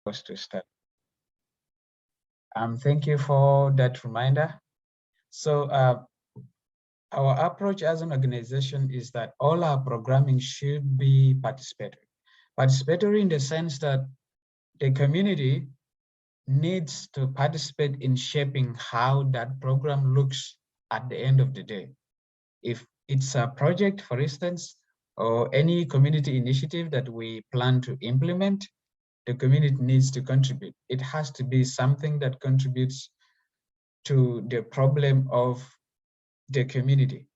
supposed to start. Thank you for that reminder. So our approach as an organization is that all our programming should be participatory. Participatory in the sense that the community needs to participate in shaping how that program looks at the end of the day. If it's a project, for instance, or any community initiative that we plan to implement, the community needs to contribute. It has to be something that contributes to the problem of the community.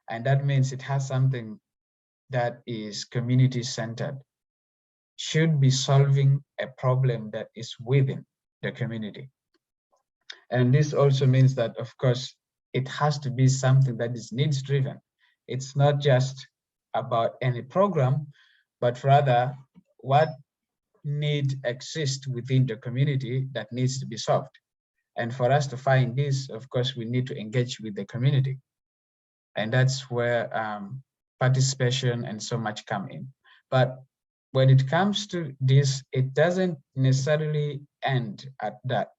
And that means it has something that is community-centered, should be solving a problem that is within the community. And this also means that, of course, it has to be something that is needs-driven. It's not just about any program, but rather what need exists within the community that needs to be solved. And for us to find this, of course, we need to engage with the community. And that's where participation and so much come in. But when it comes to this, it doesn't necessarily end at that.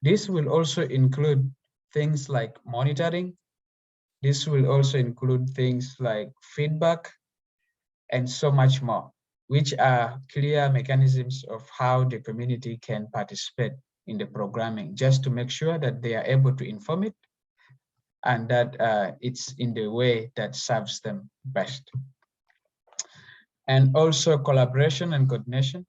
This will also include things like monitoring. This will also include things like feedback and so much more, which are clear mechanisms of how the community can participate in the programming, just to make sure that they are able to inform it and that it's in the way that serves them best. And also collaboration and coordination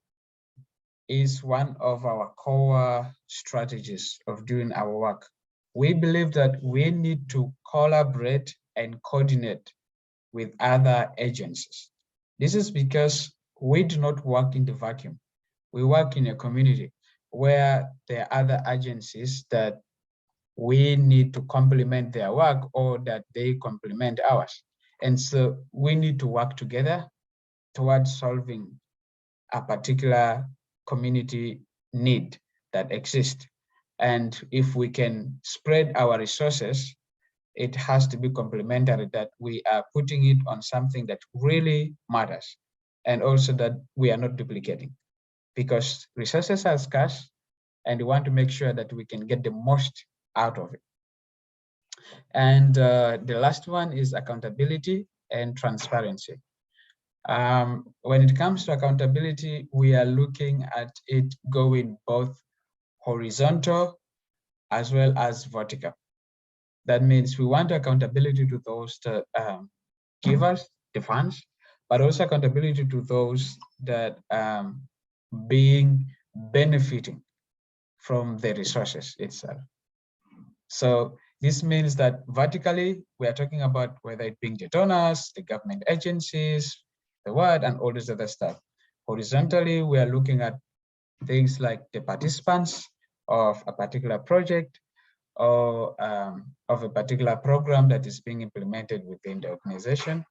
is one of our core strategies of doing our work. We believe that we need to collaborate and coordinate with other agencies. This is because we do not work in the vacuum. We work in a community where there are other agencies that we need to complement their work or that they complement ours. And so we need to work together towards solving a particular community need that exists. And if we can spread our resources, it has to be complementary, that we are putting it on something that really matters, and also that we are not duplicating, because resources are scarce and we want to make sure that we can get the most out of it. And the last one is accountability and transparency. When it comes to accountability, we are looking at it going both horizontal as well as vertical. That means we want accountability to those that give us the funds, but also accountability to those that benefiting from the resources itself. So this means that vertically, we are talking about whether it being the donors, the government agencies, the what, and all this other stuff. Horizontally, we are looking at things like the participants of a particular project or of a particular program that is being implemented within the organization,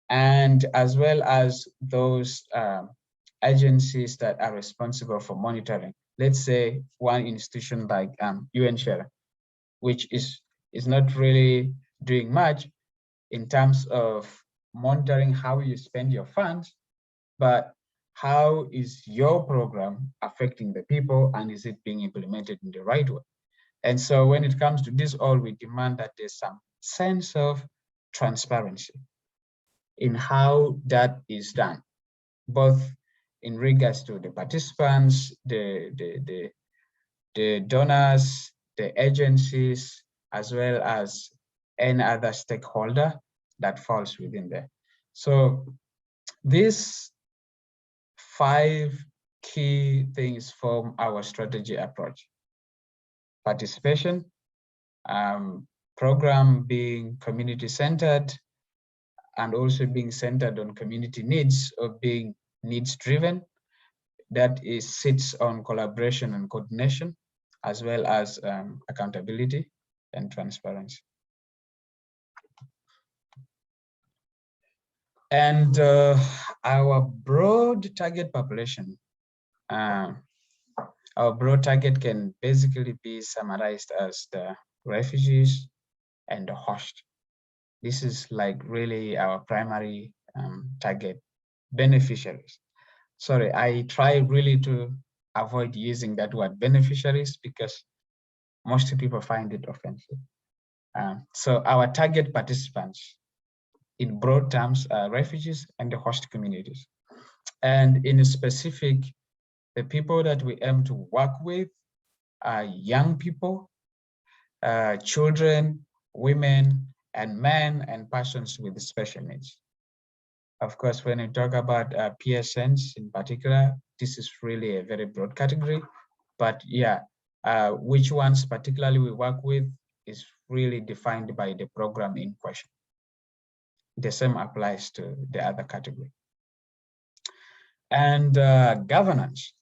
and as well as those agencies that are responsible for monitoring. Let's say one institution like UN Share, which is not really doing much in terms of monitoring how you spend your funds, but how is your program affecting the people, and is it being implemented in the right way? And so when it comes to this all, we demand that there's some sense of transparency in how that is done, both in regards to the participants, the donors, the agencies, as well as any other stakeholder that falls within there. So these 5 key things form our strategy approach. Participation, program being community-centered and also being centered on community needs, or being needs-driven. That sits on collaboration and coordination, as well as accountability and transparency. And our broad target population, our broad target can basically be summarized as the refugees and the host. This is like really our primary target beneficiaries. Sorry, I try really to avoid using that word beneficiaries because most people find it offensive. So our target participants in broad terms are refugees and the host communities. And in specific, the people that we aim to work with are young people, children, women, and men, and persons with special needs. Of course, when you talk about PSNs in particular, this is really a very broad category. But yeah, which ones particularly we work with is really defined by the program in question. The same applies to the other category. And governance.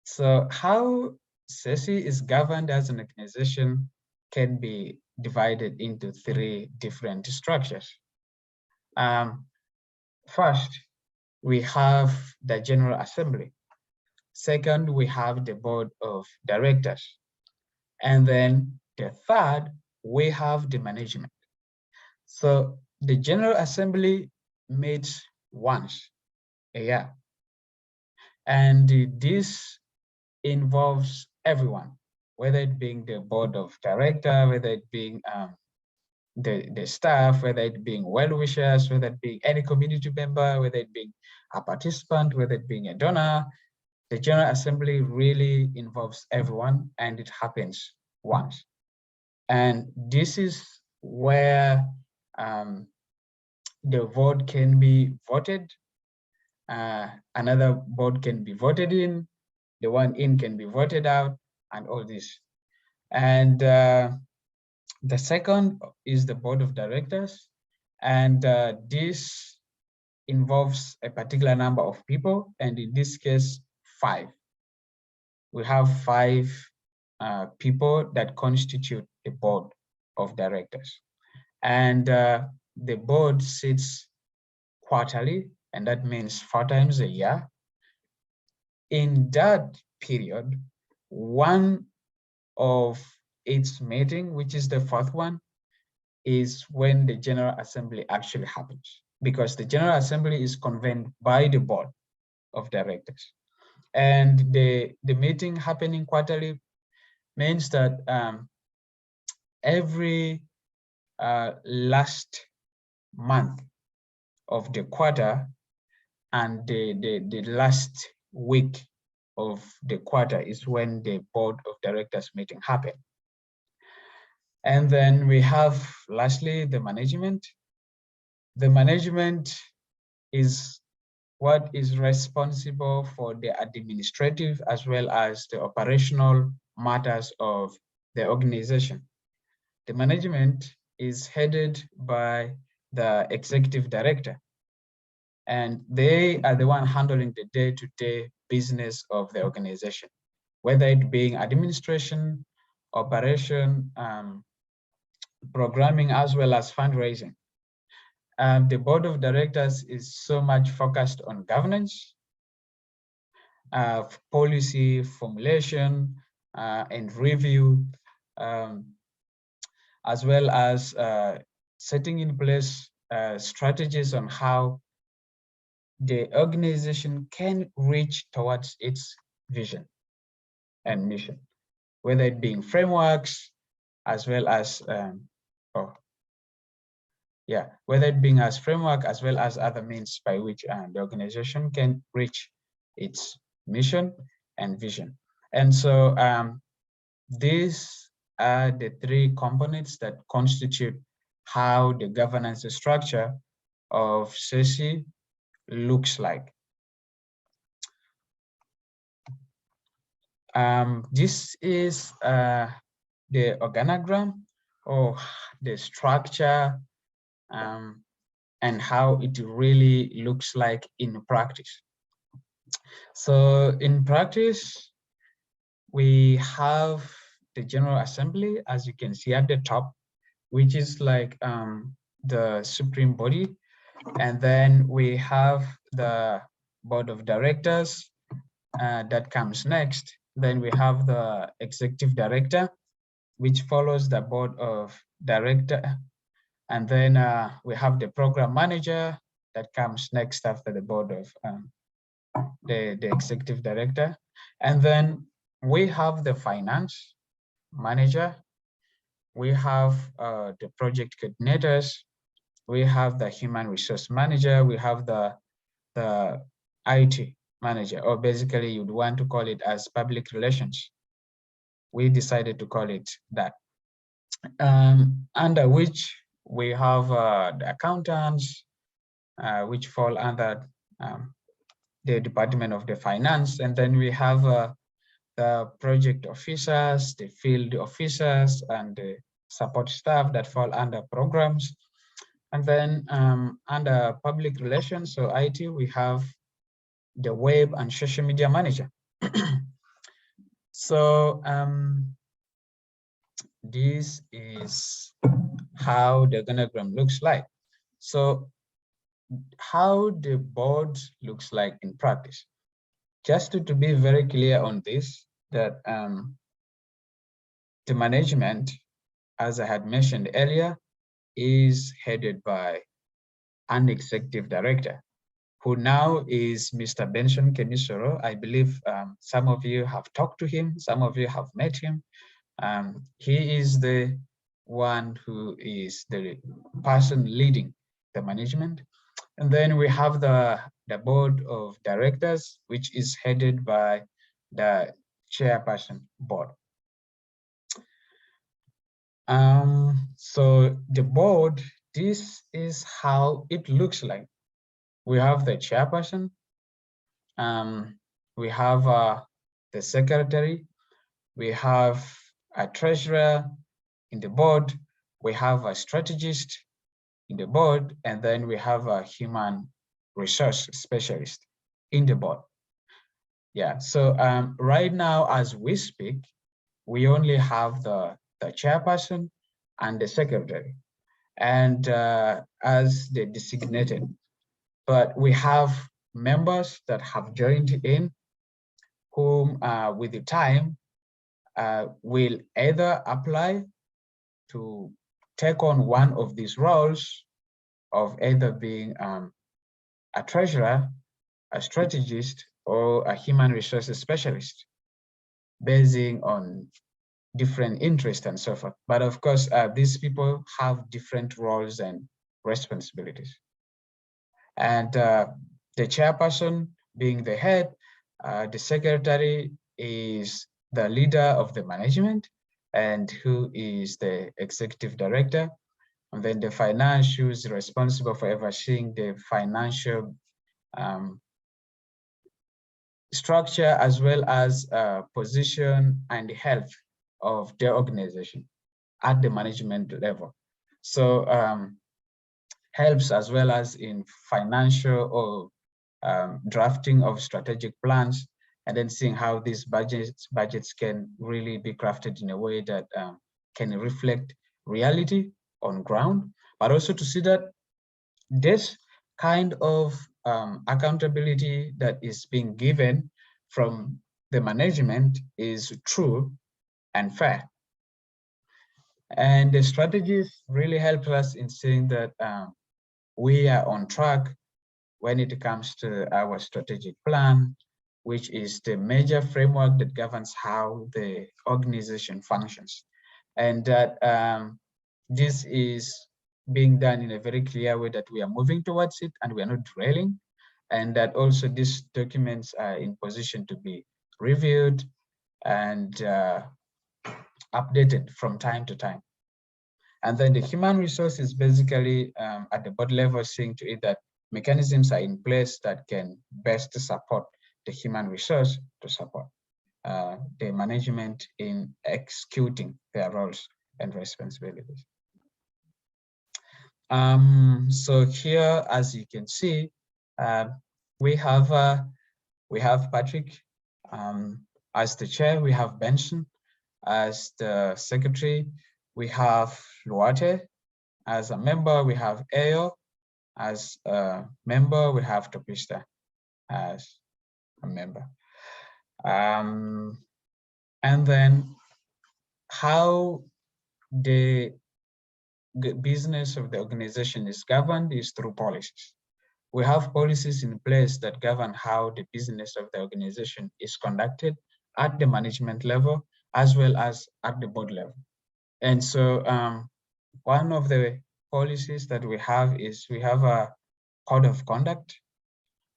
So how CECI is governed as an organization can be divided into 3 different structures. First, we have the General Assembly. Second, we have the Board of Directors. And then the third, we have the management. So the General Assembly meets once a year. And this involves everyone, whether it being the Board of Directors, whether it being the staff, whether it being well-wishers, whether it being any community member, whether it being a participant, whether it being a donor. The General Assembly really involves everyone, and it happens once. And this is where the vote can be voted. Another board can be voted in, the one in can be voted out, and all this. And the second is the Board of Directors, and this involves a particular number of people, and in this case, 5. We have 5 people that constitute a Board of Directors. And the board sits quarterly, and that means 4 times a year. In that period, one of its meeting, which is the 4th one, is when the General Assembly actually happens, because the General Assembly is convened by the Board of Directors. And the meeting happening quarterly means that every last month of the quarter and the last week of the quarter is when the Board of Directors meeting happen. And then we have, lastly, the management. The management is what is responsible for the administrative as well as the operational matters of the organization. The management is headed by the executive director, and they are the one handling the day-to-day business of the organization, whether it being administration, operation, programming, as well as fundraising. The Board of Directors is so much focused on governance, policy formulation, and review, as well as setting in place strategies on how the organization can reach towards its vision and mission, whether it being frameworks, as well as whether it being as framework as well as other means by which the organization can reach its mission and vision. And so these are the 3 components that constitute how the governance structure of CECI looks like. This is the organogram, or the structure, and how it really looks like in practice. So in practice, we have the General Assembly, as you can see at the top, which is like the supreme body. And then we have the Board of Directors that comes next. Then we have the Executive Director, which follows the Board of Directors. And then we have the Program Manager that comes next after the Board of the Executive Director. And then we have the finance manager, we have the project coordinators, we have the human resource manager, we have the IT manager, or basically you'd want to call it as public relations. We decided to call it that. Under which we have the accountants, which fall under the Department of the Finance, and then we have the project officers, the field officers, and the support staff that fall under programs. And then under public relations, so IT, we have the web and social media manager. So this is how the organogram looks like. So how the board looks like in practice. Just to be very clear on this, that the management, as I had mentioned earlier, is headed by an executive director, who now is Mr. Benson Kemisoro. I believe some of you have talked to him, some of you have met him. He is the one who is the person leading the management. And then we have the board of directors, which is headed by the chairperson board. So the board, this is how it looks like. We have the chairperson, we have the secretary, we have a treasurer in the board, we have a strategist in the board, and then we have a human resource specialist in the board. Yeah, so right now as we speak, we only have the chairperson and the secretary, and as they designated, but we have members that have joined in, whom with the time will either apply to take on one of these roles of either being a treasurer, a strategist, or a human resources specialist, basing on different interests and so forth. But of course, these people have different roles and responsibilities. And the chairperson being the head, the secretary is the leader of the management, and who is the executive director. And then the financial is responsible for overseeing the financial structure, as well as position and health of the organization at the management level. So helps as well as in financial or drafting of strategic plans, and then seeing how these budgets can really be crafted in a way that can reflect reality on ground, but also to see that this kind of accountability that is being given from the management is true and fair. And the strategies really help us in seeing that we are on track when it comes to our strategic plan, which is the major framework that governs how the organization functions. And that this is being done in a very clear way, that we are moving towards it and we are not derailing, and that also these documents are in position to be reviewed and updated from time to time. And then the human resource is basically at the board level, seeing to it that mechanisms are in place that can best support the human resource to support the management in executing their roles and responsibilities. So here, as you can see, we have Patrick as the chair, we have Benson as the secretary, we have Luate as a member, we have Ayo as a member, we have Topista as a member. And then how the business of the organization is governed is through policies. We have policies in place that govern how the business of the organization is conducted at the management level as well as at the board level. And so one of the policies that we have is we have a code of conduct,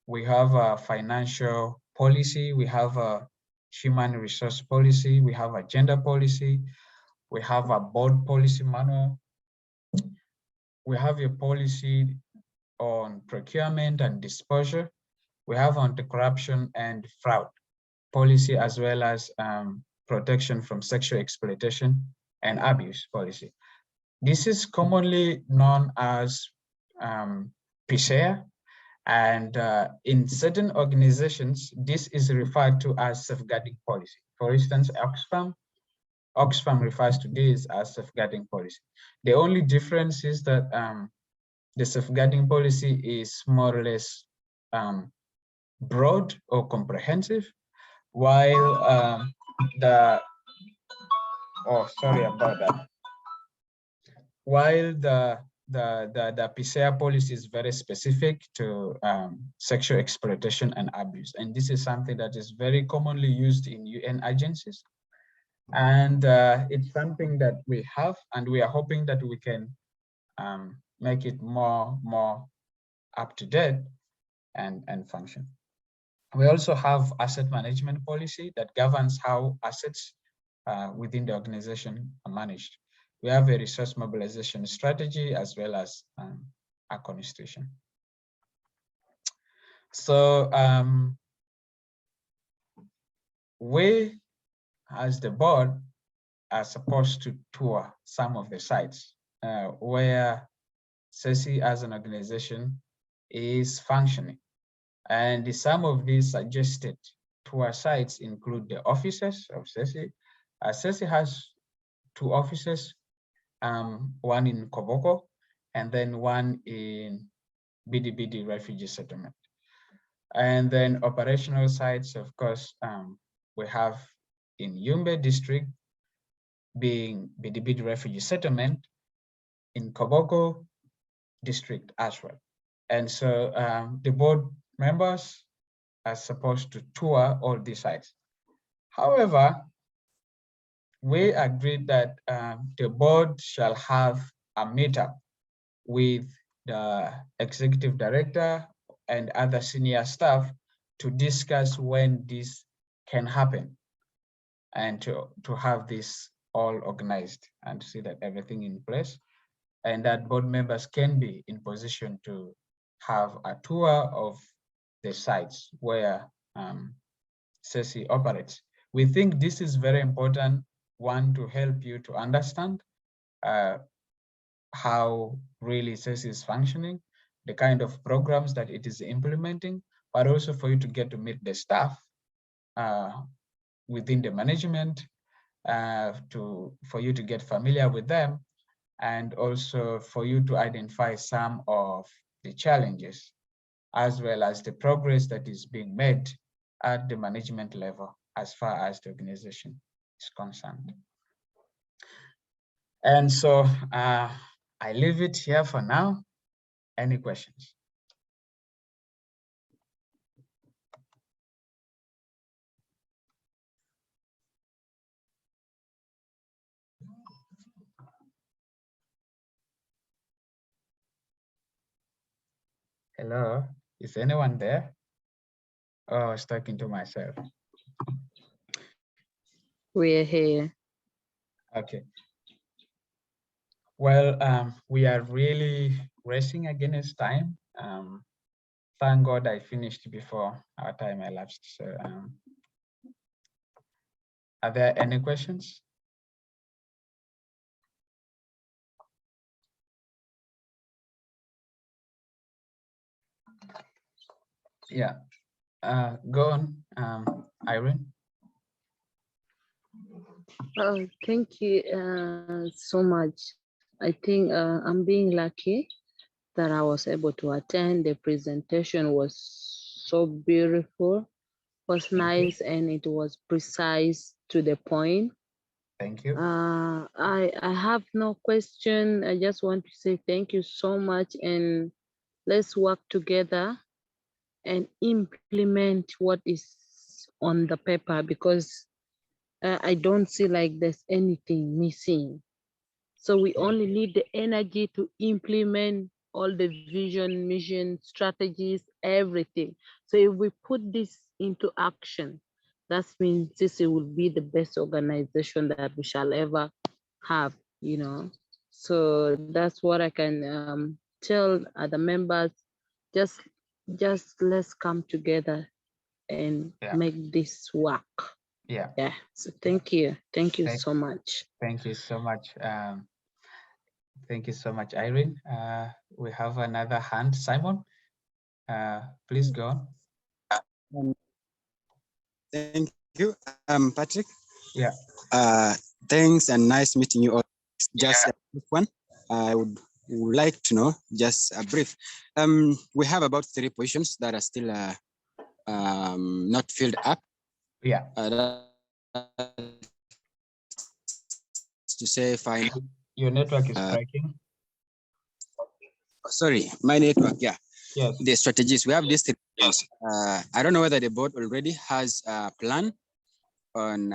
we have a financial policy, we have a human resource policy, we have a gender policy, we have a board policy manual, we have a policy on procurement and disposure, we have anti-corruption and fraud policy, as well as protection from sexual exploitation and abuse policy. This is commonly known as PSEA, and in certain organizations, this is referred to as safeguarding policy. For instance, Oxfam refers to this as safeguarding policy. The only difference is that the safeguarding policy is more or less broad or comprehensive, while sorry about that. While the PSEA policy is very specific to sexual exploitation and abuse. And this is something that is very commonly used in UN agencies. And it's something that we have, and we are hoping that we can make it more up to date and function. We also have asset management policy that governs how assets within the organization are managed. We have a resource mobilization strategy as well as a constitution. So we, as the board, are supposed to tour some of the sites where CECI as an organization is functioning. And some of these suggested tour sites include the offices of CECI. CECI has 2 offices, one in Koboko and then one in Bidi refugee settlement. And then operational sites, of course, we have in Yumbe district, being Bidi refugee settlement, in Koboko district as well. And so the board members are supposed to tour all these sites. However, we agreed that the board shall have a meetup with the executive director and other senior staff to discuss when this can happen and to have this all organized and to see that everything in place, and that board members can be in position to have a tour of the sites where CECI operates. We think this is very important, one, to help you to understand how really CECI is functioning, the kind of programs that it is implementing, but also for you to get to meet the staff within the management, for you to get familiar with them, and also for you to identify some of the challenges as well as the progress that is being made at the management level as far as the organization is concerned. And so I leave it here for now. Any questions? Hello, is anyone there? Oh, I was talking to myself. We're here. Okay. Well, we are really racing against time. Thank God I finished before our time elapsed. So, are there any questions? Yeah, go on, Irene. Oh, thank you so much. I think I'm being lucky that I was able to attend. The presentation was so beautiful, was nice, and it was precise to the point. Thank you. I have no question. I just want to say thank you so much, and let's work together and implement what is on the paper, because I don't see like there's anything missing. So we only need the energy to implement all the vision, mission, strategies, everything. So if we put this into action, that means CECI will be the best organization that we shall ever have, you know. So that's what I can tell other members. Just just let's come together and Yeah. make this work. Yeah. Yeah. So thank you. Thank you Thank, so much. thank you so much. Thank you so much, Irene. We have another hand, Simon. Please go on. Thank you, Patrick. Yeah. Thanks and nice meeting you all. Just a quick one. I would like to know just a brief. We have about 3 positions that are still not filled up. Yeah. To say fine. Your network is breaking. Sorry, my network. Yeah. Yes. The strategies we have these 3 positions. I don't know whether the board already has a plan on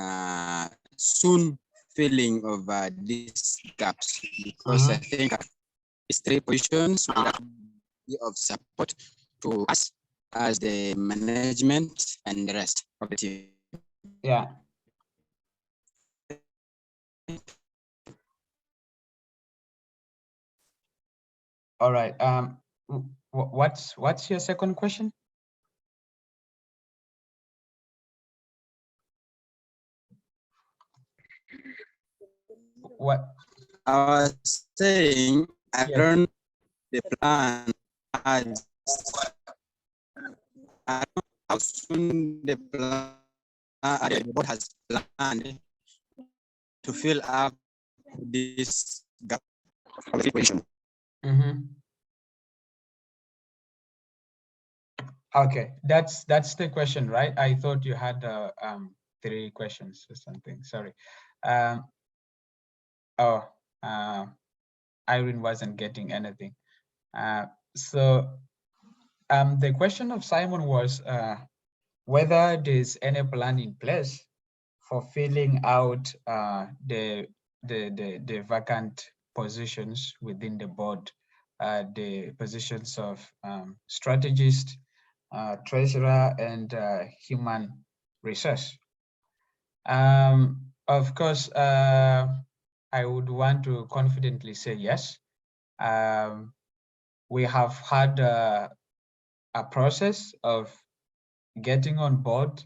soon filling of these gaps, because I think these 3 positions will be of support to us as the management and the rest of the team. Yeah. All right. What's your second question? What? I was saying, I don't know the plan has, I don't know how soon the plan the board has planned to fill up this gap of the equation. Okay, that's the question, right? I thought you had 3 questions or something. Sorry. Irene wasn't getting anything. So the question of Simon was whether there's any plan in place for filling out the vacant positions within the board, the positions of strategist, treasurer, and human resource. Of course, I would want to confidently say yes. We have had a process of getting on board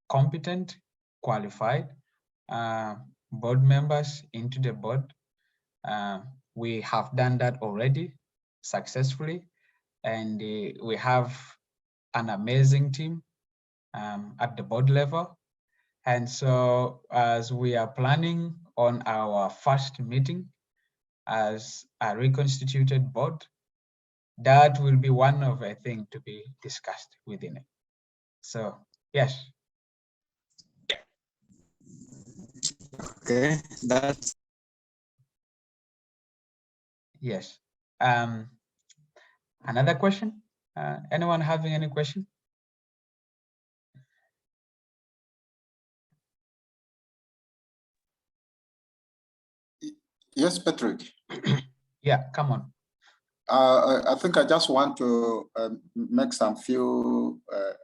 competent, qualified board members into the board. We have done that already successfully, and we have an amazing team at the board level. And so as we are planning on our first meeting as a reconstituted board, that will be one of the things to be discussed within it. So yes. Okay, that's yes. Another question? Anyone having any question? Yes, Patrick. Yeah, come on. I think I just want to make some few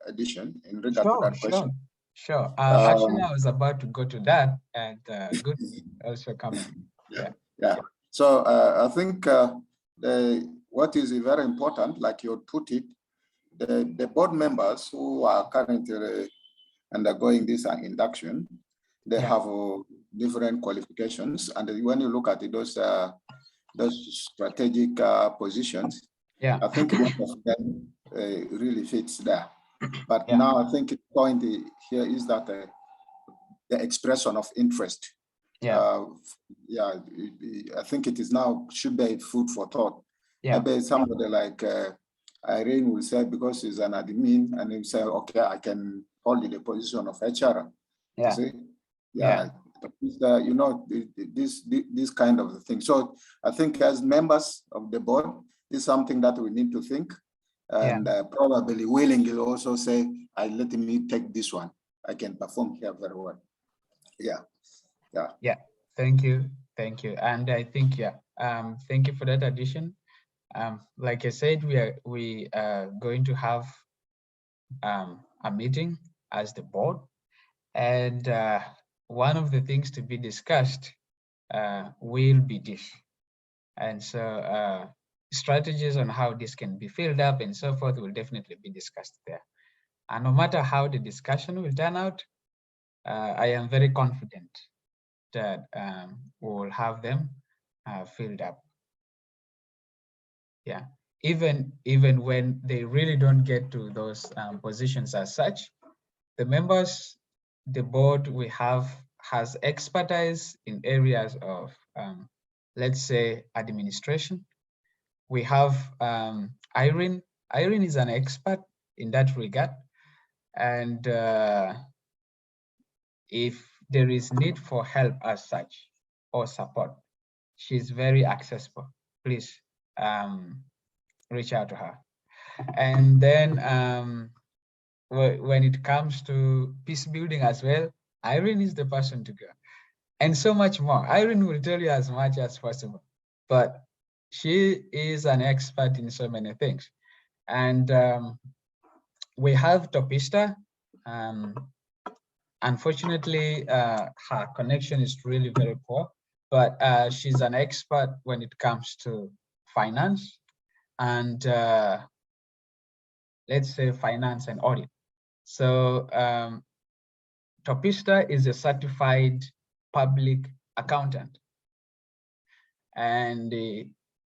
addition in regard to that question. Sure. Actually, I was about to go to that, and good also coming. Yeah. So I think what is very important, like you put it, the board members who are currently undergoing this induction, they have different qualifications, and when you look at those strategic positions, I think most of them really fits there. But now I think the point here is that the expression of interest. I think it is now should be food for thought. Maybe somebody like Irene will say, because he's an admin, and he'll say, okay, I can hold the position of HR. You see? You know, this kind of thing. So I think as members of the board, this is something that we need to think, and probably willingly also say, let me take this one. I can perform here very well. Yeah. Yeah, thank you. Thank you. And I think, yeah, thank you for that addition. Like I said, we are going to have a meeting as the board, and one of the things to be discussed will be this. And so strategies on how this can be filled up and so forth will definitely be discussed there. And no matter how the discussion will turn out, I am very confident that we will have them filled up. Yeah, even when they really don't get to those positions as such, the members, the board we have has expertise in areas of, let's say, administration. We have Irene. Irene is an expert in that regard. And if there is need for help as such or support, she's very accessible. Please reach out to her. And then when it comes to peace building as well, Irene is the person to go. And so much more. Irene will tell you as much as possible, but she is an expert in so many things. And we have Topista. Unfortunately, her connection is really very poor, but she's an expert when it comes to finance and let's say finance and audit. So Topista is a certified public accountant, and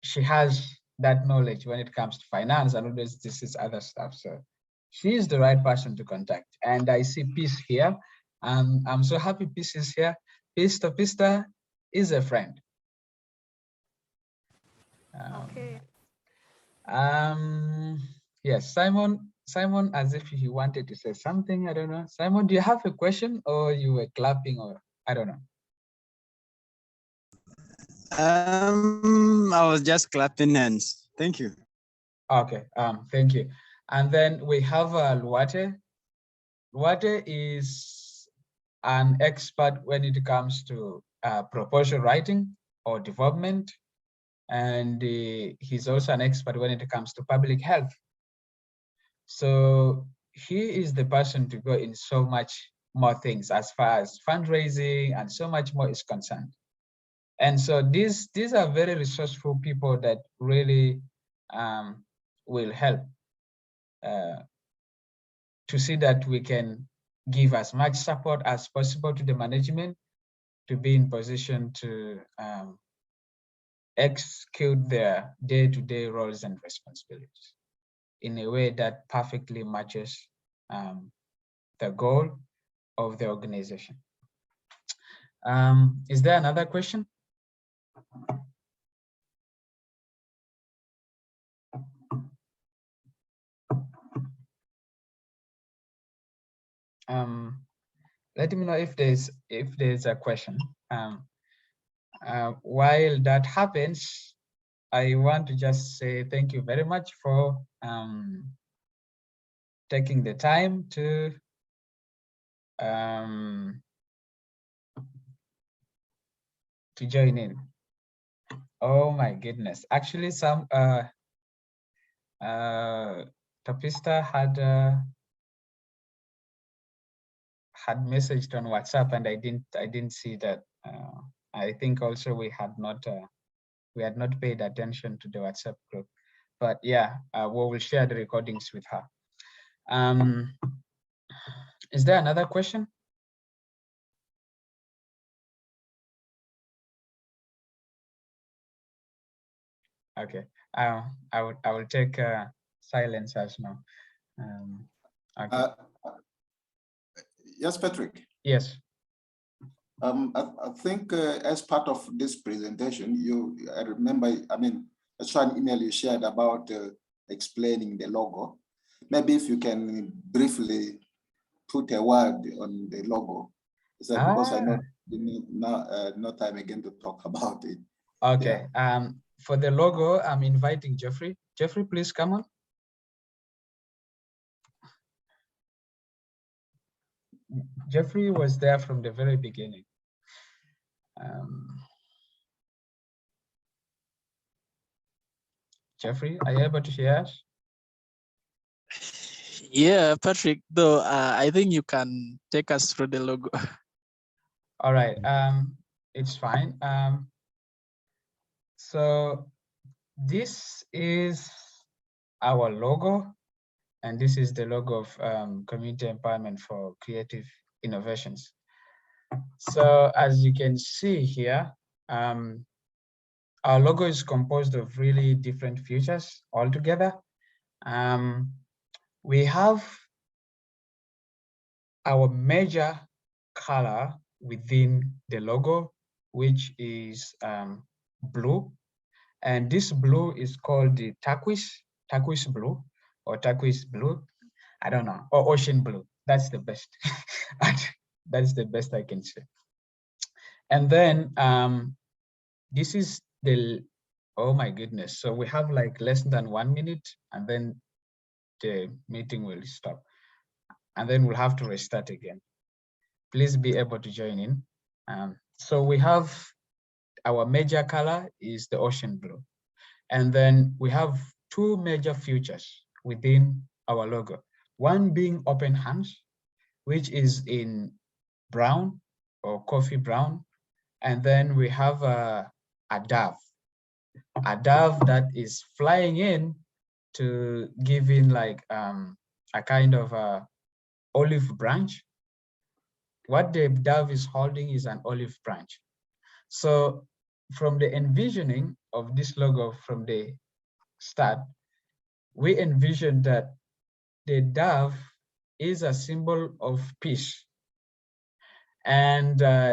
she has that knowledge when it comes to finance and all this is other stuff. So she is the right person to contact. And I see Peace here. I'm so happy Peace is here. Peace, Topista is a friend. Okay. Yes, Simon, as if he wanted to say something. I don't know. Simon, do you have a question, or you were clapping, or I don't know? I was just clapping hands. Thank you. Okay, thank you. And then we have Luate. Luate is an expert when it comes to proposal writing or development. And he's also an expert when it comes to public health. So he is the person to go in so much more things as far as fundraising and so much more is concerned. And so these are very resourceful people that really will help to see that we can give as much support as possible to the management to be in position to execute their day-to-day roles and responsibilities in a way that perfectly matches the goal of the organization. Is there another question? Let me know if there's a question. While that happens, I want to just say thank you very much for taking the time to join in. Oh my goodness! Actually, some Topista had messaged on WhatsApp, and I didn't see that. I think also we had not paid attention to the WhatsApp group, but yeah, we will share the recordings with her. Is there another question? Okay, I will take silence as now. Okay. Yes, Patrick. Yes. I think as part of this presentation, I remember, I saw an email you shared about explaining the logo. Maybe if you can briefly put a word on the logo, because I know no time again to talk about it. Okay. Yeah. For the logo, I'm inviting Jeffrey. Jeffrey, please come on. Jeffrey was there from the very beginning. Jeffrey, are you able to hear us? Yeah, Patrick, though, I think you can take us through the logo. All right, it's fine. So this is our logo, and this is the logo of Community Empowerment for Creative Innovations. So as you can see here, our logo is composed of really different features altogether. We have our major color within the logo, which is blue. And this blue is called the turquoise blue, or turquoise blue. I don't know, or ocean blue. That's the best. That's the best I can say. And then this is the, oh my goodness. So we have like less than 1 minute, and then the meeting will stop. And then we'll have to restart again. Please be able to join in. So we have our major color is the ocean blue. And then we have two major features within our logo. One being open hands, which is in brown or coffee brown. And then we have a dove that is flying in to give in like a kind of a olive branch. What the dove is holding is an olive branch. So from the envisioning of this logo from the start, we envisioned that the dove is a symbol of peace. And